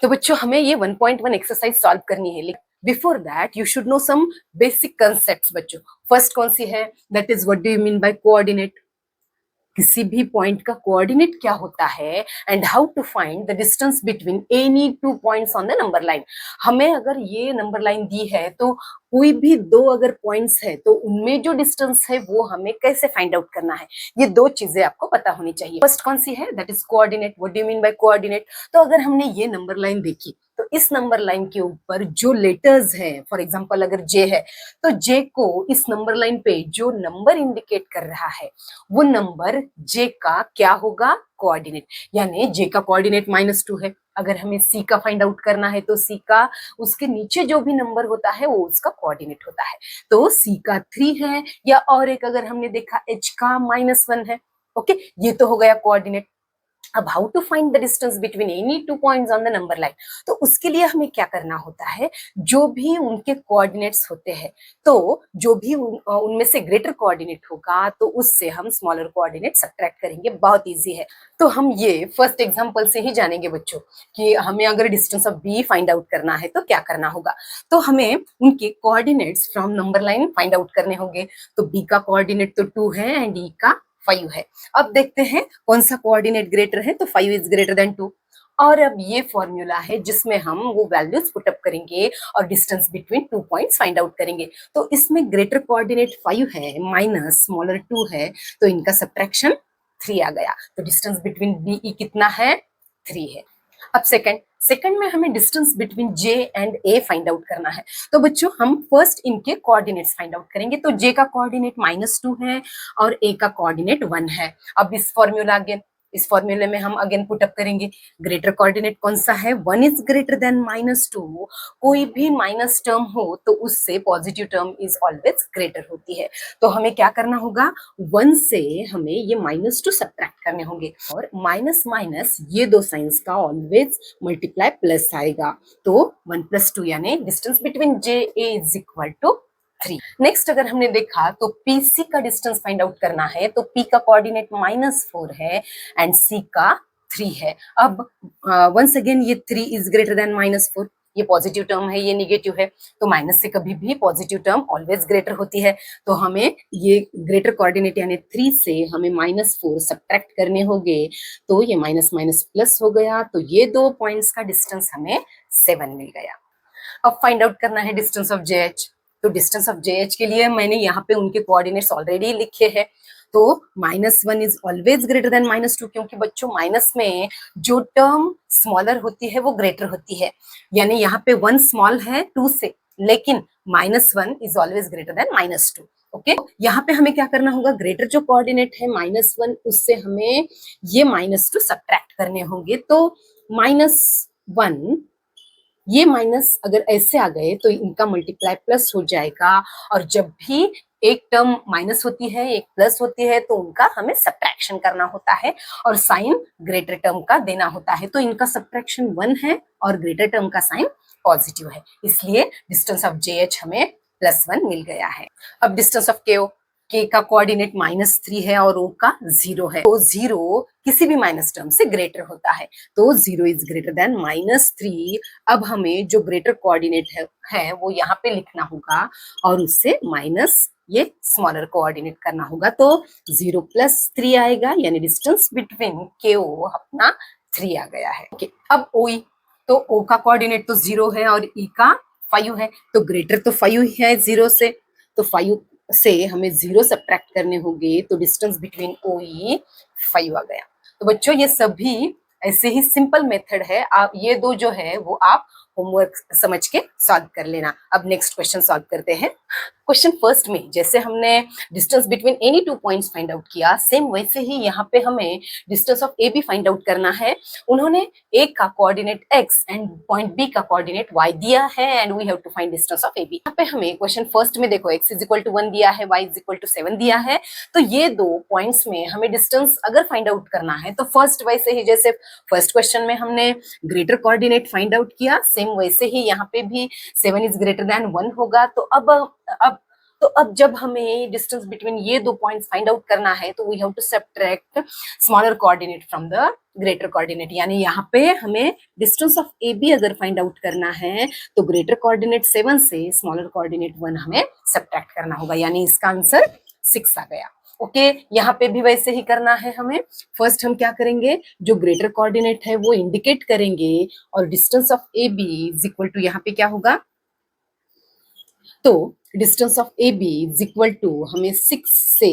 तो बच्चों हमें ये 1.1 एक्सरसाइज सॉल्व करनी है, लेकिन before that you should know some basic concepts बच्चों। फर्स्ट कौन सी है, that is what do you mean by coordinate. किसी भी पॉइंट का कोऑर्डिनेट क्या होता है and how to find the distance between any two points on the number line. हमें अगर ये नंबर लाइन दी है तो कोई भी दो अगर पॉइंट्स है तो उनमें जो डिस्टेंस है वो हमें कैसे फाइंड आउट करना है, ये दो चीजें आपको पता होनी चाहिए। फर्स्ट कौन सी है, that is coordinate. What do you mean by coordinate. तो अगर हमने ये नंबर लाइन देखी तो इस नंबर लाइन के ऊपर जो लेटर्स हैं, फॉर एग्जांपल अगर जे है तो जे को इस नंबर लाइन पे जो नंबर इंडिकेट कर रहा है वो नंबर जे का क्या होगा, कोऑर्डिनेट। यानी जे का कोऑर्डिनेट -2 है। अगर हमें सी का फाइंड आउट करना है तो सी का उसके नीचे जो भी नंबर होता है वो उसका कोऑर्डिनेट होता है। तो सी का 3 है, या और एक अगर हमने देखा एच का -1 है। ओके, ये तो हो गया कोऑर्डिनेट। अब how to find the distance between any two points on the number line. तो उसके लिए हमें क्या करना होता है, जो भी उनके कोऑर्डिनेट्स होते हैं तो जो भी उनमें से ग्रेटर कोऑर्डिनेट होगा तो उससे हम स्मॉलर कोऑर्डिनेट सब्ट्रैक्ट करेंगे। बहुत इजी है। तो हम ये फर्स्ट एग्जांपल से ही जानेंगे बच्चों कि हमें अगर distance of B find out करना है तो क्या करना होगा। तो हमें उनके coordinates from number line find out करने होंगे। तो बी का कोऑर्डिनेट तो 2 है एंड ई का 5 है। अब देखते हैं कौन सा कोऑर्डिनेट ग्रेटर है, तो 5 इज ग्रेटर देन 2। और अब ये फॉर्मूला है जिसमें हम वो वैल्यूज पुट अप करेंगे और distance between 2 points find out करेंगे। तो इसमें ग्रेटर कोऑर्डिनेट 5 है माइनस स्मॉलर 2 है, तो इनका सब्ट्रैक्शन 3 आ गया। तो डिस्टेंस बिटवीन बीई कितना है, 3 है। अब सेकंड में हमें distance between J and A find out करना है। तो बच्चों हम फर्स्ट इनके कोऑर्डिनेट्स फाइंड आउट करेंगे। तो जे का कोऑर्डिनेट -2 है और ए का कोऑर्डिनेट 1 है। अब इस फॉर्मूले में हम अगेन पुट अप करेंगे। ग्रेटर कोऑर्डिनेट कौन सा है, 1 इज ग्रेटर देन -2। कोई भी माइनस टर्म हो तो उससे positive term is always greater होती है। तो हमें क्या करना होगा, 1 से हमें ये -2 सब्ट्रैक्ट करने होंगे और माइनस माइनस ये दो साइंस का ऑलवेज मल्टीप्लाई प्लस आएगा। तो 1 + 2 यानी distance between J A is equal to 3। Next अगर हमने देखा तो पीसी का डिस्टेंस फाइंड आउट करना है। तो पी का कोऑर्डिनेट -4 है एंड सी का 3 है। अब वंस अगेन ये 3 इज ग्रेटर देन -4। ये पॉजिटिव टर्म है, ये निगेटिव है, तो माइनस से कभी भी पॉजिटिव टर्म ऑलवेज ग्रेटर होती है। तो हमें ये ग्रेटर कोऑर्डिनेट यानी 3 से हमें -4 सब्ट्रैक्ट करने होंगे। तो ये माइनस माइनस प्लस हो गया, तो ये दो पॉइंट्स का डिस्टेंस हमें 7 मिल गया। अब फाइंड आउट करना है डिस्टेंस ऑफ जे एच। तो डिस्टेंस ऑफ जे एच के लिए मैंने यहाँ पे उनके कोऑर्डिनेट्स ऑलरेडी लिखे हैं। तो -1 इज ऑलवेज ग्रेटर देन -2, क्योंकि बच्चों माइनस में जो टर्म स्मॉलर होती है वो ग्रेटर होती है। यानी यहाँ पे 1 स्मॉल है 2 से, लेकिन -1 is always greater than -2। Okay, यहाँ पे हमें क्या करना होगा, ग्रेटर जो कोऑर्डिनेट है -1 उससे हमें ये -2 सब्ट्रैक्ट करने होंगे। तो -1 ये माइनस अगर ऐसे आ गए तो इनका मल्टीप्लाई प्लस हो जाएगा। और जब भी एक टर्म माइनस होती है एक प्लस होती है तो उनका हमें सब्ट्रैक्शन करना होता है और साइन ग्रेटर टर्म का देना होता है। तो इनका सब्ट्रैक्शन 1 है और ग्रेटर टर्म का साइन पॉजिटिव है, इसलिए डिस्टेंस ऑफ जे एच हमें +1 मिल गया है। अब डिस्टेंस ऑफ के ओ, के का कोऑर्डिनेट -3 है और ओ का 0 है। तो 0 किसी भी माइनस टर्म से ग्रेटर होता है, तो 0 इज ग्रेटर देन -3। अब हमें जो ग्रेटर कोऑर्डिनेट है वो यहाँ पे लिखना होगा और उससे माइनस ये स्मॉलर कोऑर्डिनेट करना होगा। तो 0 + 3 आएगा, यानी डिस्टेंस बिटवीन के ओ अपना 3 आ गया है। ओके, अब ओई, तो ओ का कोऑर्डिनेट तो 0 है और ई का 5 है। तो ग्रेटर तो 5 है 0 से, तो 5 से हमें 0 सब्ट्रैक्ट करने होंगे। तो डिस्टेंस बिटवीन ओ ई 5 आ गया। तो बच्चों ये सभी ऐसे ही सिंपल मेथड है, आप ये दो जो है वो आप होमवर्क समझ के सॉल्व कर लेना। अब नेक्स्ट क्वेश्चन सॉल्व करते हैं। क्वेश्चन फर्स्ट में जैसे हमने distance between any two points find out किया, सेम वैसे ही यहाँ पे हमें distance of A B find out करना है। उन्होंने ए का coordinate x and point B का कोऑर्डिनेट y दिया है and we have to find distance of A B. यहाँ पे हमें क्वेश्चन फर्स्ट में देखो x = 1 दिया है, y = 7 दिया है। तो ये दो पॉइंट्स में हमें डिस्टेंस अगर फाइंड आउट करना है तो फर्स्ट वैसे ही जैसे फर्स्ट क्वेश्चन में हमने ग्रेटर कोऑर्डिनेट फाइंड आउट किया, सेम वैसे ही यहाँ पे भी 7 इज ग्रेटर देन 1 होगा। तो अब तो अब जब हमें डिस्टेंस बिटवीन ये दो पॉइंट्स फाइंड आउट करना है तो we have to subtract smaller coordinate from the greater coordinate, यानी यहाँ पे हमें डिस्टेंस ऑफ ए बी अगर फाइंड आउट करना है तो ग्रेटर कोऑर्डिनेट 7 से स्मॉलर कोऑर्डिनेट 1 हमें सब्ट्रैक्ट करना होगा, यानी इसका आंसर 6 आ गया। ओके यहाँ पे भी वैसे ही करना है हमें। फर्स्ट हम क्या करेंगे, जो ग्रेटर कोऑर्डिनेट है वो इंडिकेट करेंगे और distance of A B is equal to, यहाँ पे क्या होगा, तो distance of A B is equal to हमें 6 से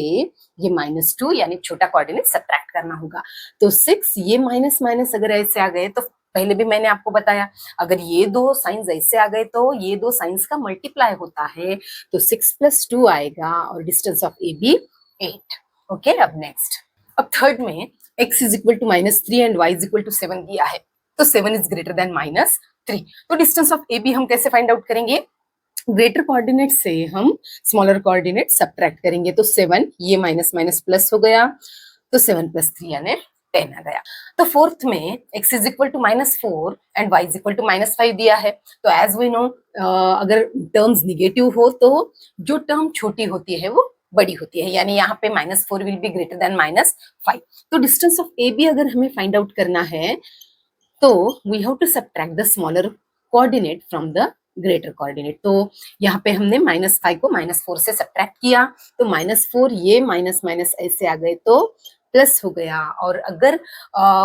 ये -2 यानी छोटा कोऑर्डिनेट सब्ट्रैक्ट करना होगा। तो 6 ये माइनस माइनस अगर ऐसे आ गए, तो पहले भी मैंने आपको बताया अगर ये दो साइंस ऐसे आ गए तो ये दो साइंस का मल्टीप्लाई होता है, तो 6 + 2 आएगा और distance of A B 8। Okay अब नेक्स्ट, अब थर्ड में x is equal to -3 and y is equal to 7 दिया है, तो 7 इज ग्रेटर देन -3। तो डिस्टेंस ऑफ ए बी हम कैसे फाइंड आउट करेंगे, ग्रेटर कोऑर्डिनेट से हम स्मॉलर कोऑर्डिनेट सब्ट्रैक्ट करेंगे, तो 7 ये माइनस माइनस प्लस हो गया, तो 7 + 3 यानी 10 आ गया। तो फोर्थ में x is equal to -4 and y is equal to -5 दिया है, तो एज वी नो अगर टर्म्स निगेटिव हो तो जो टर्म छोटी होती है वो बड़ी होती है, यानी यहाँ पे -4 विल बी ग्रेटर देन -5। तो डिस्टेंस ऑफ ए बी अगर हमें फाइंड आउट करना है तो we have to subtract the smaller coordinate from the greater coordinate. तो यहाँ पे हमने -5 को -4 से सब्ट्रैक्ट किया, तो -4 ये माइनस माइनस ऐसे आ गए तो प्लस हो गया, और अगर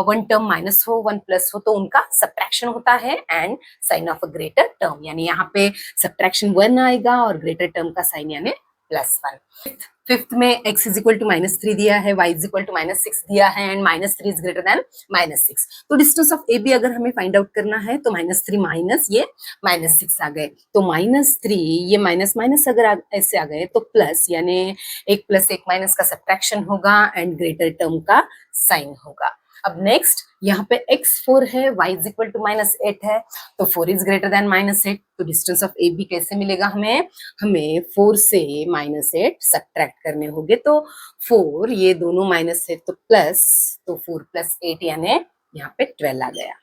वन टर्म माइनस हो वन प्लस हो तो उनका सब्ट्रैक्शन होता है and sign of a greater term, यानी यहाँ पे सब्ट्रैक्शन 1 आएगा और ग्रेटर टर्म का साइन यानी +1। फिफ्थ में x इज इक्वल टू -3 दिया है, y इज इक्वल टू -6 दिया है एंड -3 इज ग्रेटर देन -6। तो डिस्टेंस ऑफ ए बी अगर हमें फाइंड आउट करना है तो -3 माइनस ये -6 आ गए, तो -3 ये माइनस माइनस अगर ऐसे आ गए तो प्लस, यानी 1 + 1 माइनस का सब्ट्रैक्शन होगा एंड ग्रेटर टर्म का साइन होगा। अब नेक्स्ट यहाँ पे x4 है, y इज इक्वल टू -8 है, तो 4 इज ग्रेटर देन -8। तो डिस्टेंस ऑफ ए बी कैसे मिलेगा हमें 4 से -8 सब्ट्रैक्ट करने होंगे, तो 4 ये दोनों माइनस है तो प्लस, तो 4 + 8 यानी यहाँ पे 12 आ गया।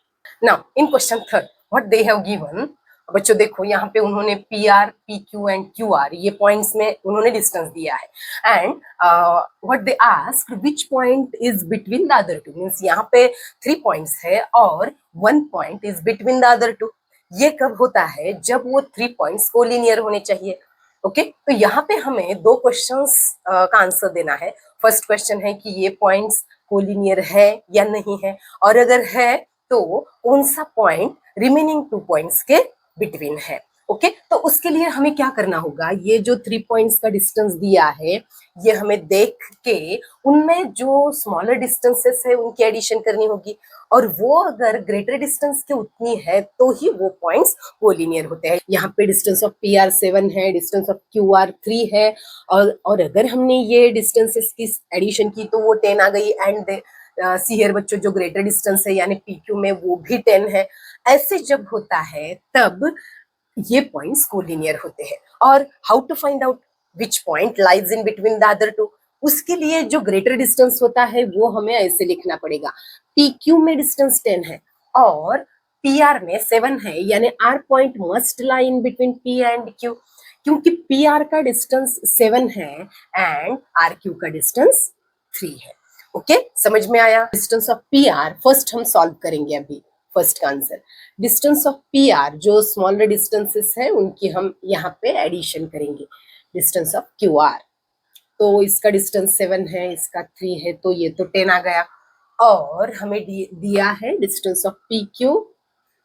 Now in question third what they have given, बच्चों देखो यहाँ पे उन्होंने P R, P Q and Q R ये पॉइंट्स में उन्होंने डिस्टेंस दिया है and what they asked which point is between the other two, means यहाँ पे 3 पॉइंट्स है और 1 point is between the other two. ये कब होता है, जब वो 3 पॉइंट्स कोलिनियर होने चाहिए। ओके तो यहाँ पे हमें 2 क्वेश्चंस का आंसर देना है। फर्स्ट क्वेश्चन है कि ये पॉइंट्स कोलिनियर है या नहीं है, और अगर है तो कौन सा पॉइंट रिमेनिंग 2 पॉइंट्स के बिटवीन है। ओके तो उसके लिए हमें क्या करना होगा, ये जो 3 पॉइंट्स का डिस्टेंस दिया है ये हमें देख के उनमें जो स्मॉलर डिस्टेंसेस है उनकी एडिशन करनी होगी, और वो अगर ग्रेटर डिस्टेंस के उतनी है तो ही वो पॉइंट्स कोलिनियर होते हैं। यहाँ पे डिस्टेंस ऑफ पी आर 7 है, डिस्टेंस ऑफ क्यू आर 3 है, और अगर हमने ये डिस्टेंसेस की एडिशन की तो वो 10 आ गई, एंड सी हियर बच्चों जो ग्रेटर डिस्टेंस है यानी पी क्यू में वो भी 10 है। ऐसे जब होता है तब ये पॉइंट्स कोलिनियर होते हैं। और how to find out which point lies in between the other two, उसके लिए जो ग्रेटर डिस्टेंस होता है वो हमें ऐसे लिखना पड़ेगा, पी क्यू में डिस्टेंस 10 है और पी आर में 7 है, यानी R point must lie in between P and Q, क्योंकि पी आर का डिस्टेंस 7 है एंड आर क्यू का डिस्टेंस 3 है। ओके समझ में आया। Distance of P R first हम सॉल्व करेंगे अभी। फर्स्ट का answer distance of P R, जो स्मॉलर डिस्टेंसेस है उनकी हम यहाँ पे एडिशन करेंगे। डिस्टेंस ऑफ क्यू आर, तो इसका डिस्टेंस 7 है, इसका 3 है, तो ये तो 10 आ गया, और हमें दिया है डिस्टेंस ऑफ पी क्यू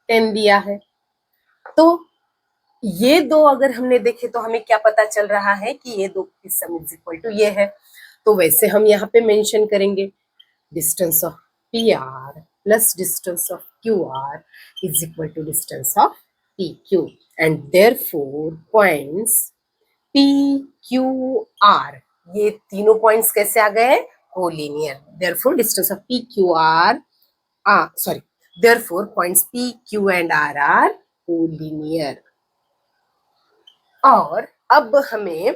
10 दिया है। तो ये दो अगर हमने देखे तो हमें क्या पता चल रहा है कि ये दो की सम इज इक्वल टू ये है, तो वैसे हम यहाँ पे मेंशन करेंगे distance of P R plus distance of Q R is equal to distance of P Q, and therefore points P Q R ये तीनों पॉइंट्स कैसे आ गए, collinear. Therefore distance of P Q R therefore points P Q and R are collinear. और अब हमें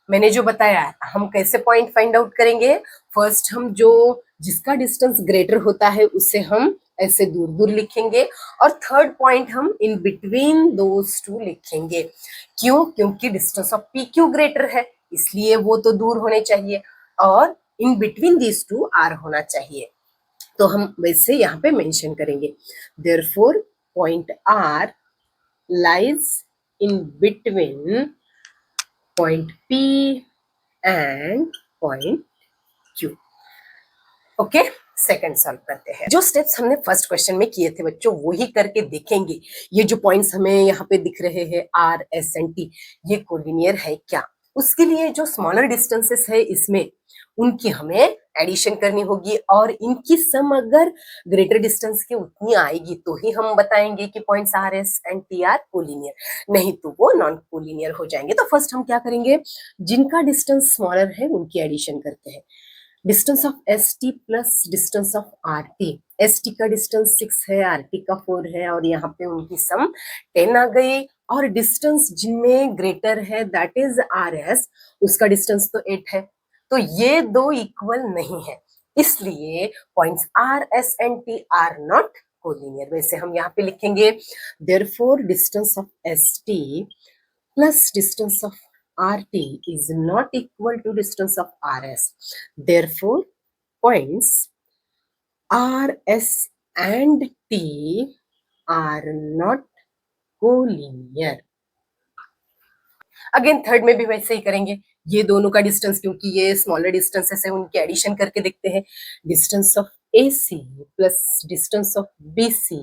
मैंने जो बताया हम कैसे पॉइंट फाइंड आउट करेंगे, फर्स्ट हम जो जिसका डिस्टेंस ग्रेटर होता है उसे हम ऐसे दूर दूर लिखेंगे, और थर्ड पॉइंट हम इन बिटवीन दोज टू लिखेंगे। क्यों? क्योंकि distance of P Q greater है, इसलिए वो तो दूर होने चाहिए, और in between these two R होना चाहिए। तो हम वैसे यहाँ पे मेंशन करेंगे, therefore point R lies in between point P and point Q. Okay, second solve करते हैं। जो स्टेप्स हमने फर्स्ट क्वेश्चन में किए थे बच्चों, वही करके देखेंगे। ये जो पॉइंट्स हमें यहाँ पे दिख रहे हैं आर एस एंड टी, ये कोलिनियर है क्या? उसके लिए जो स्मॉलर डिस्टेंसेस है इसमें, उनकी हमें एडिशन करनी होगी, और इनकी सम अगर ग्रेटर डिस्टेंस के उतनी आएगी तो ही हम बताएंगे कि points R S and T R collinear, नहीं तो वो नॉन कोलिनियर हो जाएंगे। तो फर्स्ट हम क्या करेंगे, जिनका डिस्टेंस स्मॉलर है उनकी एडिशन करते हैं। Distance of S T plus distance of R T. S T का डिस्टेंस 6 है, आर टी का 4 है, और यहाँ पे उनकी सम 10 आ गई। और डिस्टेंस जिनमें ग्रेटर है दैट इज आर एस, उसका डिस्टेंस तो 8 है, तो ये दो इक्वल नहीं है, इसलिए points R S and T R not collinear. वैसे हम यहाँ पे लिखेंगे, therefore distance of S T plus distance of RT is not equal to distance of RS. Therefore, points RS and T are not collinear. Again third में भी वैसे ही करेंगे, ये दोनों का डिस्टेंस, क्योंकि ये स्मॉलर डिस्टेंसेस है, उनके एडिशन करके देखते हैं। Distance of AC plus distance of BC,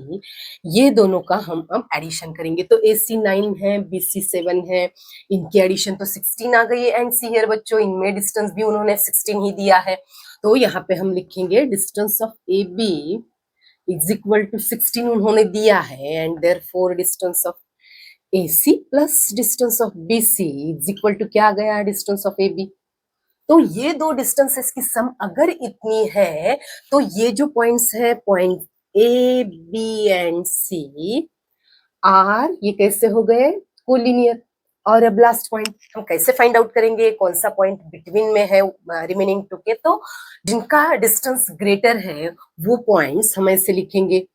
ये दोनों का हम अब एडिशन करेंगे। तो AC 9 है, BC 7 है, इनकी एडिशन तो 16 आ गई है। एंड सी हियर बच्चों, इनमें डिस्टेंस भी उन्होंने 16 ही दिया है, तो यहाँ पे हम लिखेंगे distance of AB is equal to 16 उन्होंने दिया है, and therefore distance of AC plus distance of BC is equal to क्या आ गया, डिस्टेंस ऑफ AB। तो ये दो डिस्टेंसेस की सम अगर इतनी है, तो ये जो पॉइंट्स है, point A, B and C are, ये कैसे हो गए, कोलिनियर। और अब लास्ट पॉइंट हम कैसे फाइंड आउट करेंगे, कौन सा पॉइंट बिटवीन में है रिमेनिंग टू के? तो जिनका डिस्टेंस ग्रेटर है वो पॉइंट्स हम ऐसे लिखेंगे,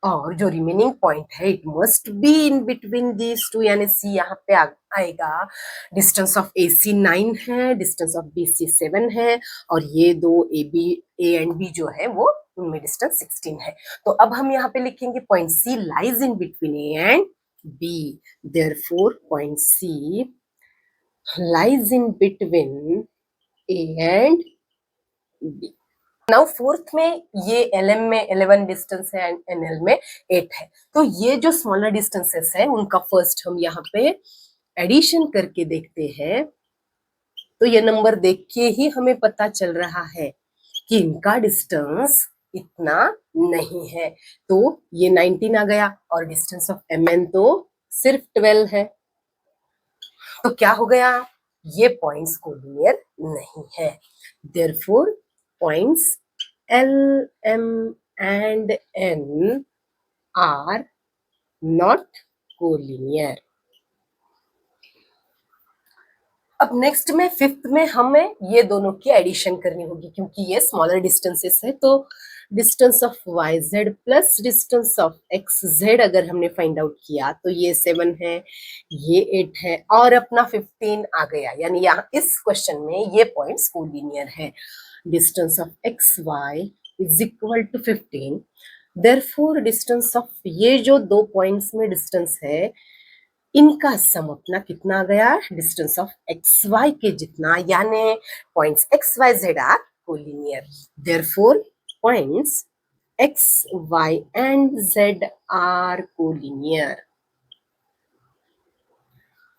और जो रिमेनिंग पॉइंट है it must be in between these to, यानी सी यहाँ पे आएगा। डिस्टेंस ऑफ AC 9 है, डिस्टेंस ऑफ BC 7 है, और ये दो A एंड B जो है वो उनमें डिस्टेंस 16 है। तो अब हम यहाँ पे लिखेंगे point C lies in between A and B, therefore point C lies in between A and B. Now fourth में ये LM में 11 डिस्टेंस है एंड NL में 8 है, तो ये जो स्मॉलर डिस्टेंसेस है उनका फर्स्ट हम यहाँ पे एडिशन करके देखते हैं। तो ये नंबर देख के ही हमें पता चल रहा है कि इनका डिस्टेंस इतना नहीं है, तो ये 19 आ गया, और डिस्टेंस ऑफ MN तो सिर्फ 12 है। तो क्या हो गया, ये पॉइंट्स कोलिनियर नहीं है। Therefore points L, M and N are not collinear. अब नेक्स्ट में फिफ्थ में हमें ये दोनों की एडिशन करनी होगी, क्योंकि ये स्मॉलर डिस्टेंसेस है। तो distance of YZ plus distance of XZ अगर हमने फाइंड आउट किया, तो ये 7 है, ये 8 है, और अपना 15 आ गया, यानी यहाँ इस क्वेश्चन में ये पॉइंट्स कोलिनियर है। Distance of XY is equal to 15, therefore distance of ये जो दो पॉइंट्स में डिस्टेंस है, इनका सम अपना कितना गया, डिस्टेंस ऑफ XY के जितना, यानी points XYZ are collinear. Therefore points XY and Z are collinear.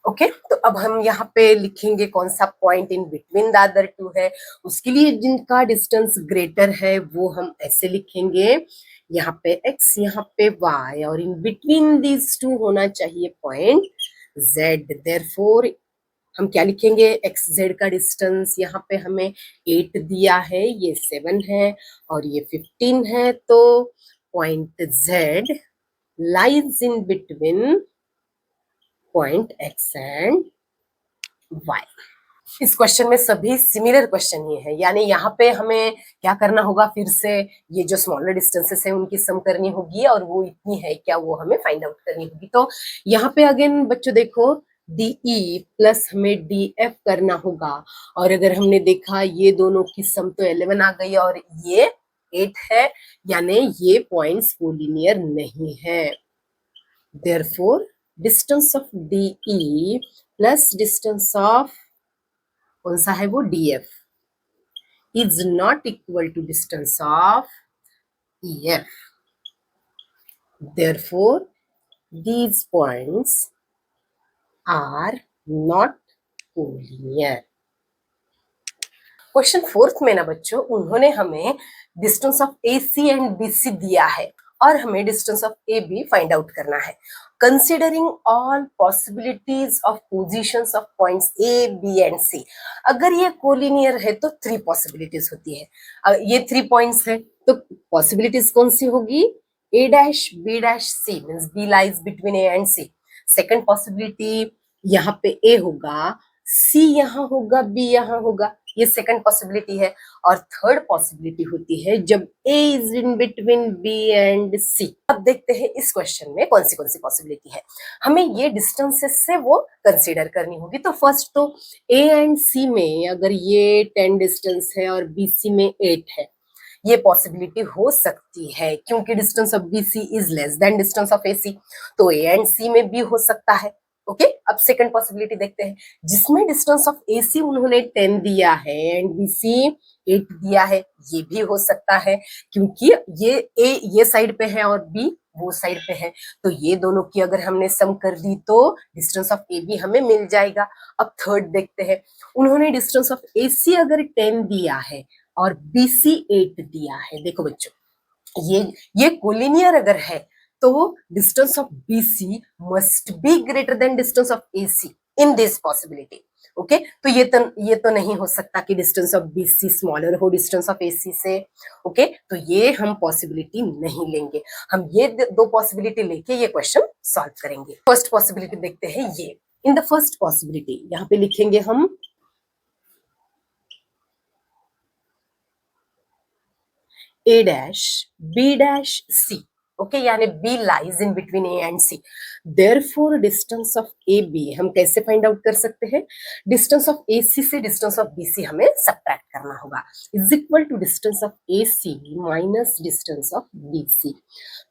Okay, तो अब हम यहाँ पे लिखेंगे कौन सा point in between the other two है। उसके लिए जिनका डिस्टेंस ग्रेटर है वो हम ऐसे लिखेंगे, यहाँ पे x, यहाँ पे y, और इन बिटवीन दीज टू होना चाहिए पॉइंट z। देयरफॉर हम क्या लिखेंगे, एक्स जेड का डिस्टेंस यहाँ पे हमें 8 दिया है, ये 7 है, और ये 15 है, तो point z lies in between point x and y। इस क्वेश्चन में सभी सिमिलर क्वेश्चन ही है, यानी यहाँ पे हमें क्या करना होगा, फिर से ये जो स्मॉलर डिस्टेंसेस है उनकी सम करनी होगी और वो इतनी है क्या वो हमें फाइंड आउट करनी होगी। तो यहाँ पे अगेन बच्चों देखो DE प्लस हमें DF करना होगा, और अगर हमने देखा ये दोनों की सम तो 11 आ गई और ये 8 है, यानी ये पॉइंट्स कोलिनियर नहीं है। Therefore distance of DE plus distance of कौन सा है वो DF is not equal to distance of EF. Therefore, these points are not collinear. Question 4 में ना बच्चों उन्होंने हमें distance of AC and BC दिया है और हमें distance of AB find out करना है। Considering all possibilities of positions of points A, B and C, अगर ये कोलिनियर है तो 3 पॉसिबिलिटीज होती है। ये 3 पॉइंट्स है तो पॉसिबिलिटीज कौन सी होगी, A dash B dash C means B lies between A and C। Second possibility यहाँ पे A होगा, C यहाँ होगा, B यहाँ होगा, ये सेकंड पॉसिबिलिटी है। और थर्ड पॉसिबिलिटी होती है जब A is in between B and C। अब देखते हैं इस क्वेश्चन में कौन सी पॉसिबिलिटी है। हमें ये डिस्टेंसेस से वो कंसीडर करनी होगी। तो फर्स्ट तो A एंड C में अगर ये 10 डिस्टेंस है और BC में 8 है, ये पॉसिबिलिटी हो सकती है क्योंकि distance of BC is less than distance of AC, तो A एंड C में भी हो सकता है। ओके अब सेकंड पॉसिबिलिटी देखते हैं जिसमें डिस्टेंस ऑफ AC उन्होंने 10 दिया है एंड BC 8 दिया है, ये भी हो सकता है क्योंकि ये A ये साइड पे है और B वो साइड पे है, तो ये दोनों की अगर हमने सम कर दी तो डिस्टेंस ऑफ AB हमें मिल जाएगा। अब थर्ड देखते हैं, उन्होंने डिस्टेंस ऑफ AC अगर 10 दिया है और BC 8 दिया है, देखो बच्चों ये कोलिनियर अगर है तो distance of BC must be greater than distance of AC in this possibility. Okay तो ये तो नहीं हो सकता कि डिस्टेंस ऑफ BC स्मॉलर हो डिस्टेंस ऑफ AC से। ओके तो ये हम पॉसिबिलिटी नहीं लेंगे, हम ये दो पॉसिबिलिटी लेके ये क्वेश्चन सॉल्व करेंगे। फर्स्ट पॉसिबिलिटी देखते हैं, ये इन द फर्स्ट पॉसिबिलिटी यहाँ पे लिखेंगे हम A dash B dash C, okay यानी B lies in between A and C। Therefore distance of AB हम कैसे फाइंड आउट कर सकते हैं, डिस्टेंस ऑफ AC से डिस्टेंस ऑफ BC हमें सब्ट्रैक्ट करना होगा, is equal to distance of AC minus distance of BC।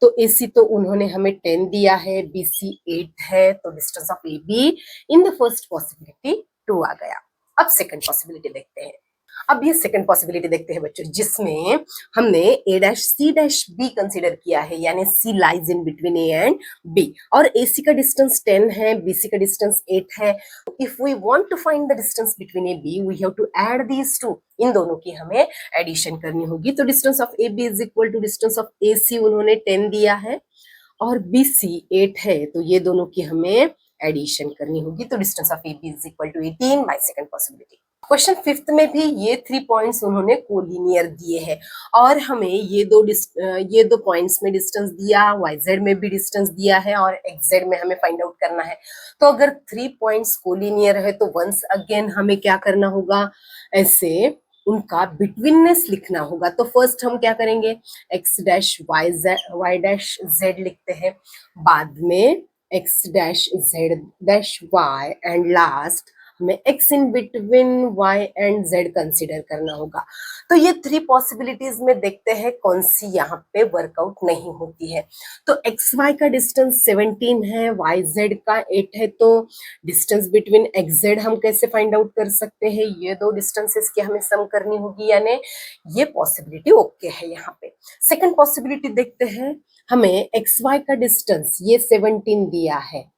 तो AC तो उन्होंने हमें 10 दिया है, BC 8 है, तो distance of AB in the first possibility 2 आ गया। अब सेकंड पॉसिबिलिटी देखते हैं। अब ये सेकंड पॉसिबिलिटी देखते हैं बच्चों जिसमें हमने A dash C dash B consider किया है, यानी C lies in between A and B और AC का डिस्टेंस 10 है, BC का डिस्टेंस 8 है। If we want to find the distance between A B we have to add these two, इन दोनों की हमें एडिशन करनी होगी। तो distance of AB is equal to distance of AC उन्होंने 10 दिया है और BC 8 है, तो ये दोनों की हमें एडिशन करनी होगी। तो distance of AB is equal to 18 by second possibility. Question 5th में भी ये 3 पॉइंट्स उन्होंने कोलिनियर दिए हैं और हमें ये दो पॉइंट्स में डिस्टेंस दिया, YZ में भी डिस्टेंस दिया है और XZ में हमें फाइंड आउट करना है। तो अगर 3 पॉइंट्स कोलिनियर है तो वंस अगेन हमें क्या करना होगा, ऐसे उनका बिटवीननेस लिखना होगा। तो फर्स्ट हम क्या करेंगे, X dash Y dash Z लिखते हैं, बाद में X dash Z dash Y and last हमें X in between Y and Z consider करना होगा। तो ये 3 पॉसिबिलिटीज में देखते हैं कौन सी यहाँ पे वर्कआउट नहीं होती है। तो XY का डिस्टेंस 17 है, YZ का 8 है, तो डिस्टेंस बिटवीन XZ हम कैसे फाइंड आउट कर सकते हैं, ये दो डिस्टेंसेस की हमें सम करनी होगी, यानी ये पॉसिबिलिटी ओके है। यहाँ पे सेकंड पॉसिबिलिटी देखते हैं, हमें XY का डिस्टेंस ये 17 दिया है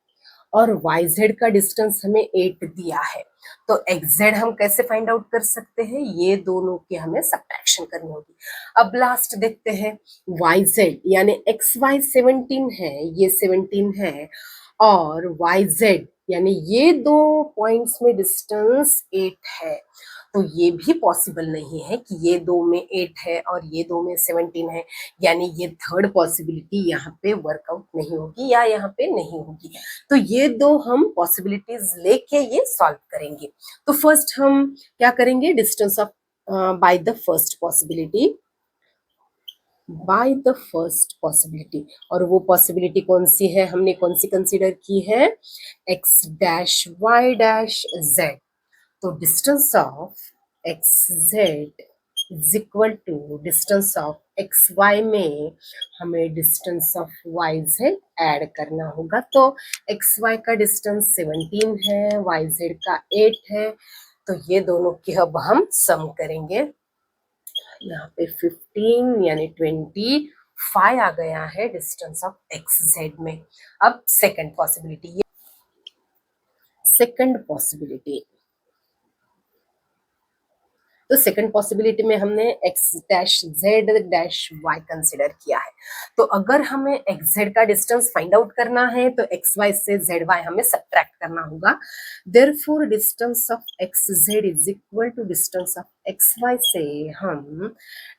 और YZ का डिस्टेंस हमें 8 दिया है, तो XZ हम कैसे फाइंड आउट कर सकते हैं, ये दोनों की हमें सब्ट्रैक्शन करनी होगी। अब लास्ट देखते हैं YZ यानी XY 17 है, ये 17 है और YZ यानी ये दो पॉइंट्स में डिस्टेंस 8 है, तो ये भी पॉसिबल नहीं है कि ये 2 में 8 है और ये 2 में 17 है, यानी ये थर्ड पॉसिबिलिटी यहाँ पे वर्कआउट नहीं होगी या यहाँ पे नहीं होगी। तो ये दो हम पॉसिबिलिटीज लेके ये सॉल्व करेंगे। तो फर्स्ट हम क्या करेंगे, distance of by the first possibility, by the first possibility. और वो पॉसिबिलिटी कौन सी है, हमने कौन सी कंसीडर की है, X dash Y dash Z. तो distance of X Z is equal to distance of X Y में हमें distance of Y Z add करना होगा। तो एक्स वाई का डिस्टेंस 17 है, वाई जेड का 8 है। तो ये दोनों की अब हम सम करेंगे। यहाँ पे 15 यानी 25 आ गया है डिस्टेंस ऑफ एक्स जेड में। अब सेकंड पॉसिबिलिटी, सेकंड पॉसिबिलिटी, तो सेकंड पॉसिबिलिटी में हमने X dash Z dash Y consider किया है। तो अगर हमें एक्स जेड का डिस्टेंस फाइंड आउट करना है तो एक्स वाई से जेड वाई हमें सब्ट्रैक्ट करना होगा। Therefore distance of X Z is equal to distance of X Y से हम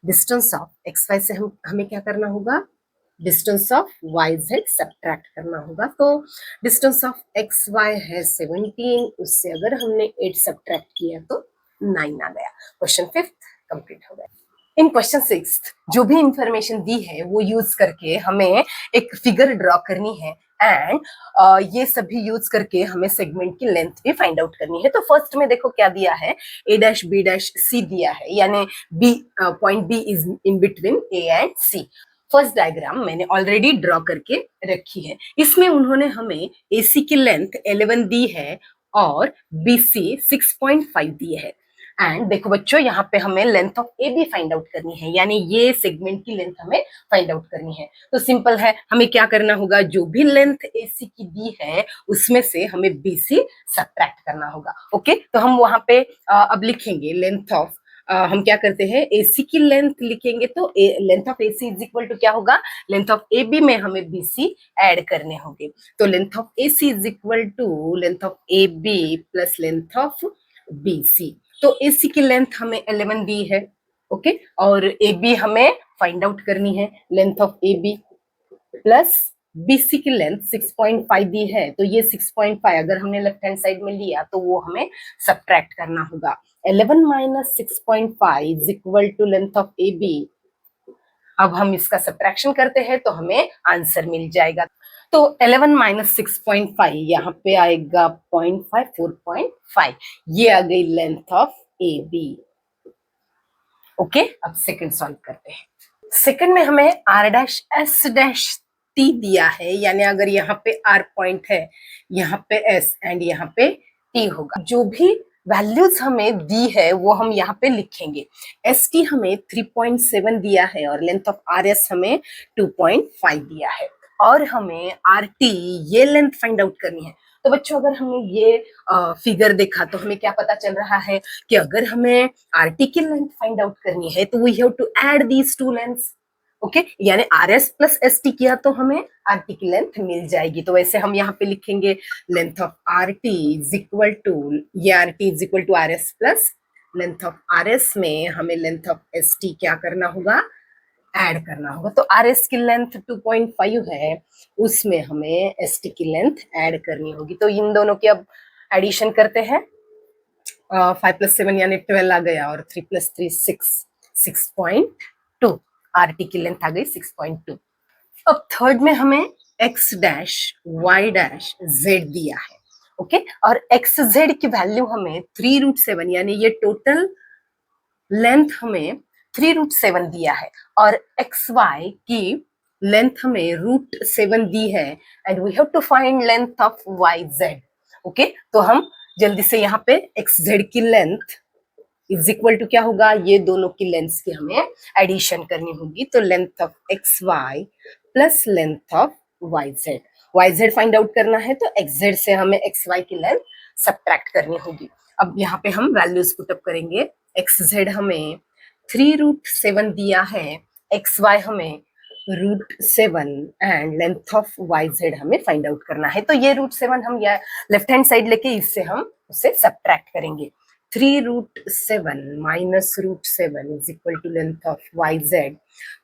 डिस्टेंस ऑफ एक्स वाई से हमें क्या करना होगा, distance of Y Z subtract करना होगा। तो डिस्टेंस ऑफ एक्स वाई है 17, उससे अगर हमने 8 सब्ट्रैक्ट किया तो 9 आ गया। क्वेश्चन फिफ्थ कंप्लीट हो गया। इन क्वेश्चन सिक्स जो भी इंफॉर्मेशन दी है वो यूज करके हमें एक फिगर ड्रॉ करनी है एंड ये सभी यूज करके हमें सेगमेंट की लेंथ भी फाइंड आउट करनी है। तो फर्स्ट में देखो क्या दिया है, A dash B dash C दिया है, यानी B point B is in between A and C. First diagram मैंने ऑलरेडी ड्रॉ करके रखी है। इसमें उन्होंने हमें एसी की लेंथ 11 दी है और बीसी 6.5 दी है। एंड देखो बच्चों, यहाँ पे हमें length of A B find out करनी है, यानी ये सेगमेंट की लेंथ हमें फाइंड आउट करनी है। तो सिंपल है, हमें क्या करना होगा, जो भी लेंथ एसी की दी है उसमें से हमें बीसी सब्ट्रैक्ट करना होगा। ओके, तो हम वहां पे अब लिखेंगे लेंथ ऑफ, हम क्या करते हैं, एसी की लेंथ लिखेंगे तो length of AC is equal to क्या होगा, लेंथ ऑफ ए बी में हमें बीसी ऐड करने होंगे। तो length of AC is equal to length of A B plus length of BC. तो एसी की लेंथ हमें 11 दी है, ओके, और ए बी हमें फाइंड आउट करनी है, length of A B plus BC की लेंथ 6.5 दी है। तो ये 6.5 अगर हमने लेफ्ट हैंड साइड में लिया तो वो हमें सब्ट्रैक्ट करना होगा। 11 minus 6.5 is equal to length of A B. अब हम इसका सब्ट्रैक्शन करते हैं तो हमें आंसर मिल जाएगा। तो 11 माइनस 6.5 यहाँ पे आएगा 0.5, 4.5, ये आ गई length of A B. Okay, अब सेकंड सॉल्व करते हैं। सेकंड में हमें R dash S dash T दिया है, यानी अगर यहाँ पे आर पॉइंट है, यहाँ पे एस एंड यहाँ पे टी होगा। जो भी वैल्यूज हमें दी है वो हम यहाँ पे लिखेंगे। एस टी हमें 3.7 दिया है और लेंथ ऑफ आर एस हमें 2.5 दिया है, और हमें आर टी ये लेंथ फाइंड आउट करनी है। तो बच्चों अगर हमने ये फिगर देखा तो हमें क्या पता चल रहा है कि अगर हमें आर टी की लेंथ फाइंड आउट करनी है तो we have to add these two lengths. Okay, यानी R S plus S T किया तो हमें आर टी की लेंथ मिल जाएगी। तो वैसे हम यहाँ पे लिखेंगे length of R T is equal to, ये R T is equal to R S plus length of R S में हमें लेंथ ऑफ एस टी क्या करना होगा, ऐड करना होगा। तो आर एस की लेंथ 2.5 है, उसमें हमें एस टी की लेंथ ऐड करनी होगी। तो इन दोनों की अब एडिशन करते हैं। 5 प्लस 7 यानी 12 आ गया, और 3 प्लस 3 6, 6.2। आर टी की लेंथ आ गई 6.2। अब थर्ड में हमें X dash Y dash Z दिया है, ओके, और एक्स जेड की वैल्यू हमें 3√7 यानी ये टोटल लेंथ हमें 3√7 दिया है, और एक्स वाई की लेंथ हमें √7 दी है, and we have to find length of Y Z. Okay, तो हम जल्दी से यहाँ पे एक्स जेड की लेंथ इज इक्वल टू क्या होगा, ये दोनों की लेंथ की हमें एडिशन करनी होगी। तो length of X Y plus length of Y Z find out करना है, तो एक्स जेड से हमें एक्स वाई की लेंथ सब्ट्रैक्ट करनी होगी। अब यहाँ पे हम वैल्यूज पुटअप करेंगे। एक्स जेड हमें 3√7 दिया है, एक्स वाई हमें √7 and length of Y Z हमें फाइंड आउट करना है। तो ये √7 हम या लेफ्ट हैंड साइड लेके इससे हम उसे सब्ट्रैक्ट करेंगे। 3√7 minus √7 is equal to length of YZ।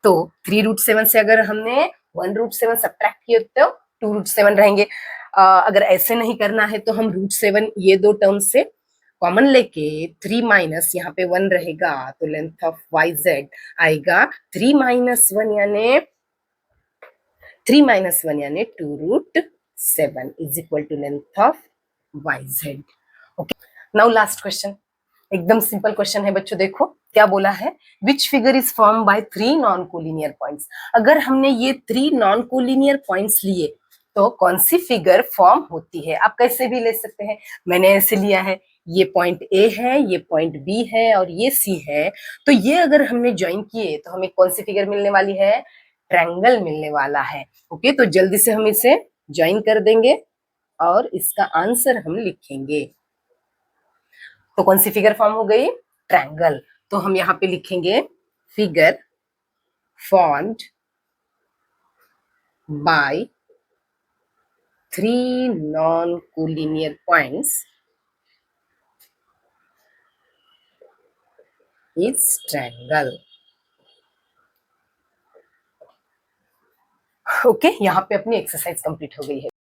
तो 3√7 से अगर हमने 1√7 सब्ट्रैक्ट किए तो 2√7 रहेंगे। अगर ऐसे नहीं करना है तो हम √7 ये दो टर्म से कॉमन लेके 3 माइनस यहाँ पे 1 रहेगा, तो लेंथ ऑफ YZ आएगा 3 माइनस 1 यानी 2√7 is equal to length of YZ। Okay, now last question, एकदम सिंपल क्वेश्चन है बच्चों। देखो क्या बोला है, which figure is form by 3 non collinear points. अगर हमने ये 3 नॉन कोलिनियर पॉइंट्स लिए तो कौन सी फिगर फॉर्म होती है। आप कैसे भी ले सकते हैं, मैंने ऐसे लिया है, ये पॉइंट ए है, ये पॉइंट बी है और ये सी है, तो ये अगर हमने ज्वाइन किए तो हमें कौन सी फिगर मिलने वाली है, ट्रायंगल मिलने वाला है। ओके, तो जल्दी से हम इसे ज्वाइन कर देंगे और इसका आंसर हम लिखेंगे। तो कौन सी फिगर फॉर्म हो गई, ट्रायंगल। तो हम यहाँ पे लिखेंगे figure formed by 3 non collinear points is triangle. Okay, यहाँ पे अपनी एक्सरसाइज कंप्लीट हो गई है।